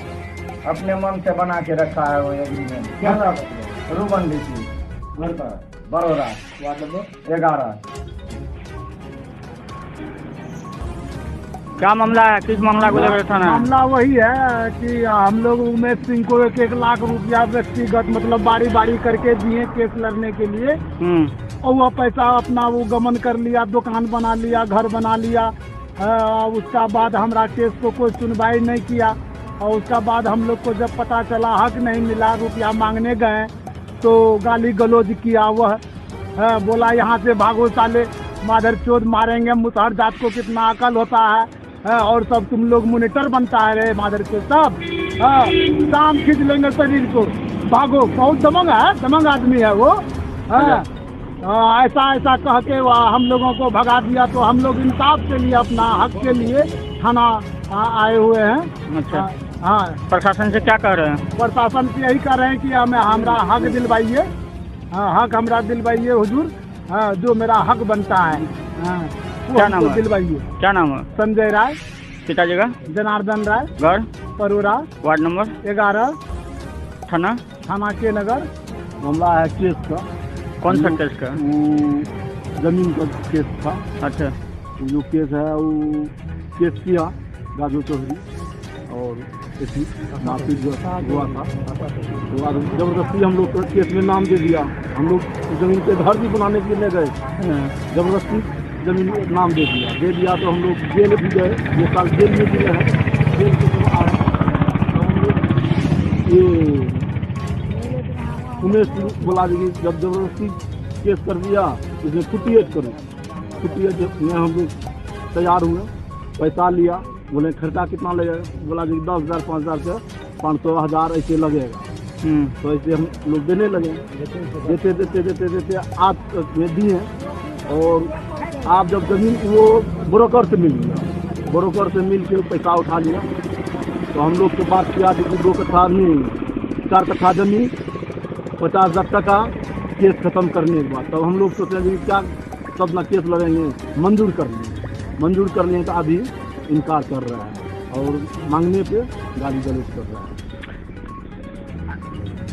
अपने मन से बना के रखा है वो एग्रीमेंट। क्या नाम है? रूबन ऋषि, घर का बड़ोरा, वार्ड नंबर 11। क्या मामला है, किस मामला को लेकर थाना? मामला वही है कि हम लोग उमेश सिंह को 1 लाख रुपया व्यक्तिगत मतलब बारी बारी करके दिए केस लड़ने के लिए, और वह पैसा अपना वो गमन कर लिया, दुकान बना लिया, घर बना लिया। उसका बाद हमारा केस को कोई सुनवाई नहीं किया, और उसका बाद हम लोग को जब पता चला हक नहीं मिला, रुपया मांगने गए तो गाली गलौज किया। वह बोला यहाँ से भागो साले, माधर चोद मारेंगे, मुसहर जात को कितना अकल होता है, और सब तुम लोग मॉनिटर बनता है रे माधर के सब, शाम खींच लेंगे शरीर को, भागो। बहुत दमंग है, दमंग आदमी है वो। ऐसा ऐसा कह के हम लोगों को भगा दिया। तो हम लोग इंसाफ के लिए, अपना हक के लिए थाना आए हुए हैं। अच्छा, हाँ। प्रशासन से क्या कह रहे हैं? प्रशासन से यही कह रहे हैं कि हमें हमारा हक दिलवाइए, हक हमारा दिलवाइए हुजूर, जो मेरा हक बनता है। क्या नाम है? दिलवाइए। क्या नाम है? संजय राय। पिताजी का? जनार्दन राय। घर? परोरा। Ward number? 11। थाना? थाना के नगर। मामला है केस का। कौन सा केस का? जमीन का केस था। अच्छा, जो केस है वो केस किया राजू चौधरी और मारपीट जो हुआ था, तो बाद जबरदस्ती हम लोग केस में नाम दे दिया। हम लोग जमीन पे घर भी बनाने के लिए गए, जबरदस्ती जमीन में नाम दे दिया तो हम लोग जेल भी गए, 2 साल जेल में भी रहे। जेल के समय आ रहे तो हम लोग ये उमेश सिंह बोला कि जब जबरदस्ती केस कर दिया इसमें 48 करो, 48 में हम लोग तैयार हुए, पैसा लिया। बोले खर्चा कितना लगेगा? बोला जी 10,000 5,000 से 500 1000 ऐसे लगेगा। तो ऐसे हम लोग देने लगे, देते आप में दिए। और आप जब जमीन वो ब्रोकर से मिल गया, ब्रोकर से मिल के पैसा उठा लिया। तो हम लोग से बात किया कि 2 कट्ठा नहीं 4 कट्ठा जमीन 50,000 टका केस खत्म करने के बाद। तब हम लोग सोचे कि क्या तब ना केस लड़ेंगे, मंजूर कर लिए तो अभी इनकार कर रहा है और मांगने पे गाली गलौज कर रहा है।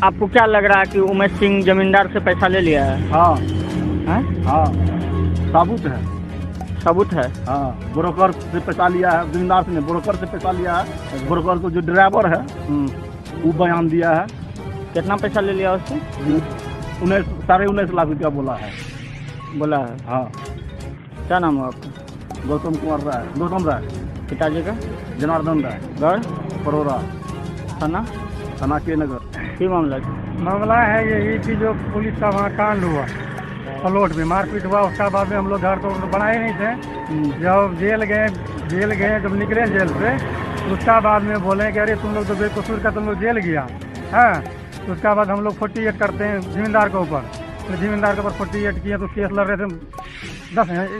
आपको क्या लग रहा है कि उमेश सिंह जमींदार से पैसा ले लिया है? हाँ हैं? हाँ, सबूत है। हाँ, ब्रोकर से पैसा लिया है, जमींदार से नहीं, ब्रोकर से पैसा लिया है। ब्रोकर को जो ड्राइवर है वो बयान दिया है। कितना पैसा ले लिया उससे? 19.5 लाख रुपया बोला है। हाँ। क्या नाम है आपका? गौतम राय। पिताजी का? जनार्दन राय। घर? परोरा। थाना के नगर। की मामला? मामला है यही कि जो पुलिस का वहाँ कांड हुआ, पलोट में मारपीट हुआ। उसका बाद में हम लोग घर तो बनाए नहीं थे। जब जेल गए जब निकले जेल से, उसका बाद में बोले कि अरे तुम लोग तो बेकसूर का तुम लोग जेल गया है। तो उसका बाद हम लोग 48 करते हैं जमींदार के ऊपर। तो जमींदार के ऊपर 48 किए तो केस लड़ रहे थे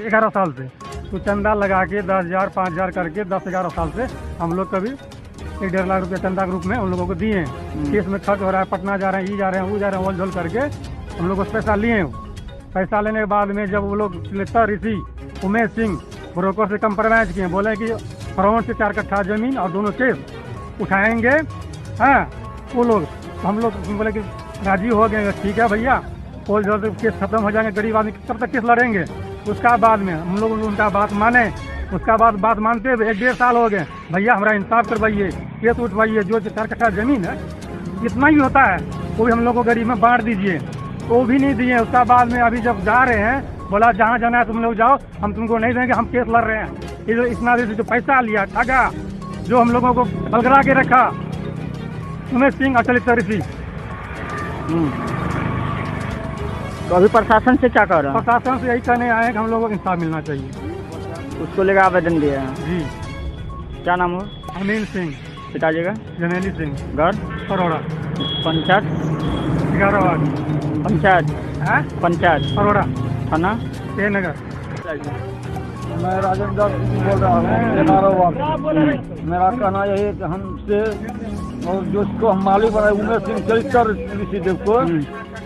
11 साल से। तो चंदा लगा के 10,000 5,000 करके 10-11 साल से हम लोग कभी 1-1.5 लाख रुपया चंदा के रूप में उन लोगों को दिए। केस में खर्च हो रहा है, पटना जा रहे हैं, ये जा रहे हैं, वो जा रहे हैं, ओल-झोल करके हम लोग उस पैसा लिए। पैसा लेने के बाद में जब वो लोग लेता ऋषि उमेश सिंह ब्रोकर से कंप्रोमाइज किए, बोले कि फ्रंट से 4 कट्ठा जमीन और दोनों केस उठाएंगे। हाँ, वो लोग हम लोग बोले कि राजी हो गए। ठीक है भैया, ओल-झोल से केस खत्म हो जाएंगे, गरीब आदमी तब तक केस लड़ेंगे। उसका बाद में हम लोग उनका बात माने। उसका बाद बात मानते हुए 1-1.5 साल हो गए। भैया हमारा इंसाफ करवाइए, केस उठवाइए, जो 4 कट्ठा जमीन है जितना ही होता है वो भी हम लोग को गरीब में बांट दीजिए। वो भी नहीं दिए। उसका बाद में अभी जब जा रहे हैं, बोला जहाँ जाना है तुम लोग जाओ, हम तुमको नहीं देंगे, हम केस लड़ रहे हैं। ये इतना देर से जो पैसा लिया, ठगा, जो हम लोगों को बलगरा के रखा, उमेश सिंह अचलित ऋषि। तो अभी प्रशासन से क्या कह रहा है? प्रशासन से यही कहने आए हैं कि हम लोगों को इंसाफ मिलना चाहिए। उसको लेकर आवेदन दिया है? जी। क्या नाम हो? अनिल सिंह। पिताजी का? जनेली सिंह। घर? परोड़ा। पंचायत? 11 वार्ड। पंचायत? परोड़ा। थाना? के नगर। मैं राजेंद्र बोल रहा हूँ, 11 वार्ड। मेरा कहना यही है कि हमसे और जो इसको हम मालिक बनाए उमेश सिंह चरित्र ऋषि देव को,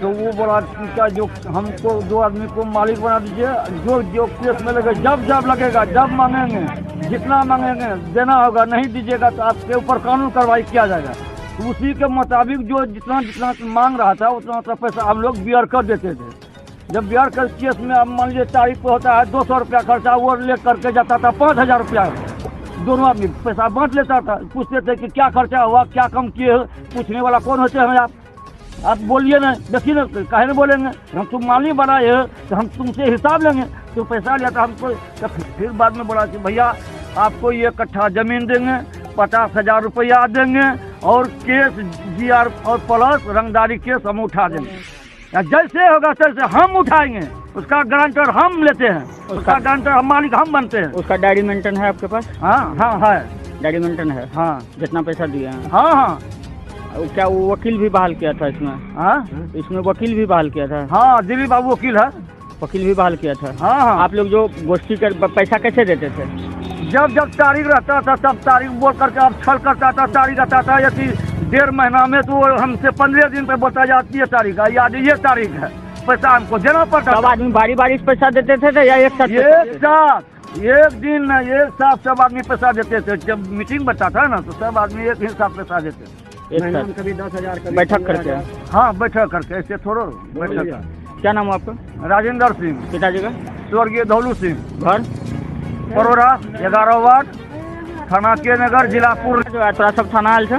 तो वो बोला क्या जो हमको 2 आदमी को मालिक बना दीजिए, जो केस में लगे जब लगेगा, जब मांगेंगे, जितना मांगेंगे देना होगा, नहीं दीजिएगा तो आपके ऊपर कानून कार्रवाई किया जाएगा। तो उसी के मुताबिक जो जितना मांग रहा था उतना पैसा हम लोग बियर कर देते थे। जब बियर कर केस में अब मान लीजिए तारीख को होता है 200 रुपया खर्चा, वो ले करके जाता था 5,000 रुपया। दोनों आदमी पैसा बांट लेता था। पूछते थे कि क्या खर्चा हुआ, क्या कम किए हो, पूछने वाला कौन होते हैं आप बोलिए ना, देखिए ना, काहे नहीं बोलेंगे, हम तुम माली बनाए हो तो हम तुमसे हिसाब लेंगे। तो पैसा लेता हमको, तो फिर बाद में बोला कि भैया आपको ये कट्ठा जमीन देंगे, 50,000 रुपया देंगे और केस GR और प्लस रंगदारी केस हम उठा देंगे, या जैसे होगा तैसे हम उठाएंगे, उसका गारंटर हम लेते हैं, उसका गारंटर हम मालिक हम बनते हैं। उसका डायरी मेंटेन है आपके पास? हाँ हाँ है, डायरी मेंटेन है। हाँ जितना पैसा दिए हैं। हाँ हाँ। क्या वो वकील भी बहाल किया था इसमें? हाँ इसमें वकील भी बहाल किया था? हाँ, दिलीप बाबू वकील है, वकील भी बहाल किया था। हाँ हाँ। आप लोग जो गोष्ठी कर पैसा कैसे देते थे? जब जब तारीख रहता था तब तारीख बोल करके अब छल करता था, तारीख रहता था या कि 1.5 महीना में, तो वो हमसे 15 दिन पे बोलता जाती है तारीख है, याद ये तारीख है, पैसा हमको देना पड़ता। सब आदमी बारी बारी पैसा देते थे या एक साथ? एक साथ, एक दिन एक साथ सब आदमी पैसा देते थे। जब मीटिंग बैठता था ना तो सब आदमी एक ही साथ पैसा देते थे, एक साथ कभी 10,000 बैठक करके? हाँ बैठक करके, ऐसे थोड़ो बैठक। क्या नाम है आपका? राजेंद्र सिंह। पिताजी का? स्वर्गीय धौलू सिंह। घर? परोरा 11 वार्ड, थाना के नगर, जिला पूर्व। जो है तोरा सब थाना आयल छे?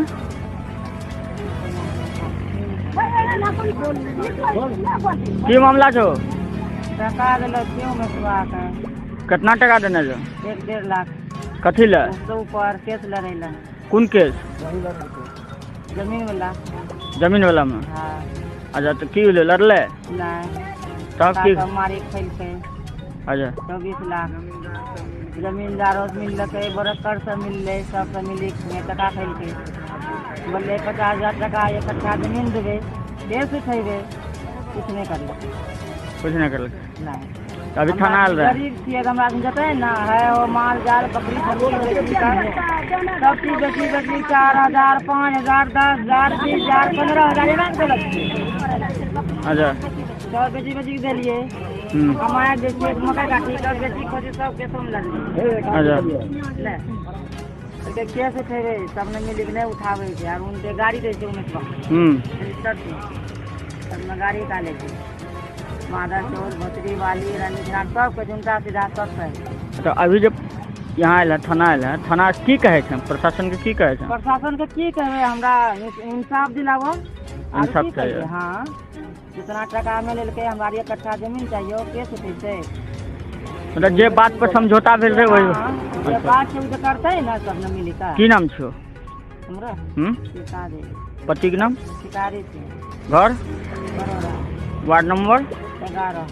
की मामला छो? टका दिलो क्यों में सुबह कितना टका देने जो? 1-1.5 लाख। कथी ले? उसके ऊपर केस लड़े ला। कौन केस? जमीन वाला। जमीन वाला में? हाँ। अच्छा, तो की ले लड़ले? नहीं। तब की? मारी खेल के। अच्छा। 24 लाख। जमींदारों से मिल के, बरकर से मिल ले, सब से मिली टका खेल के बोले 50,000 टका एक कट्ठा जमीन देवे, केस उठेबे, कुछ नहीं कर कुछ नहीं कर नहीं। अभी थाना आल रहा है? गरीब छिए हमरा जते ना है वो माल जाल बकरी सब चीज 4,000 5,000 10,000 20,000 15,000 एना के देलक। अच्छा। सब बेची देलिए। हमारे जैसे मकई काटी कर बेची खोजी सब के तुम लगे। अच्छा। ले के केस उठेबे, सब ने मिली नहीं उठावे के, और उनके गाड़ी दे छै उन्हें रजिस्टर थी, तब में गाड़ी डाले थे मादर चौर भोतरी वाली रानी घाट सब के झुमका सीधा सब है। तो अभी जब यहाँ आयल है, थाना आयल है, थाना की कहे छे, प्रशासन के की कहे छे? प्रशासन के की कहे, हमरा इंसाफ दिलावो, इंसाफ चाहिए। हाँ, जितना टका में लेके हमारी 1 कट्ठा जमीन चाहिए, केस उठे। मतलब जे बात पर समझौता भेल रहे वही? ये बात से करते है ना सब न मिली का। की नाम छो? हमरा शिकारी। पति के नाम? शिकारी से। घर? बरोड़ा। Ward number? 11।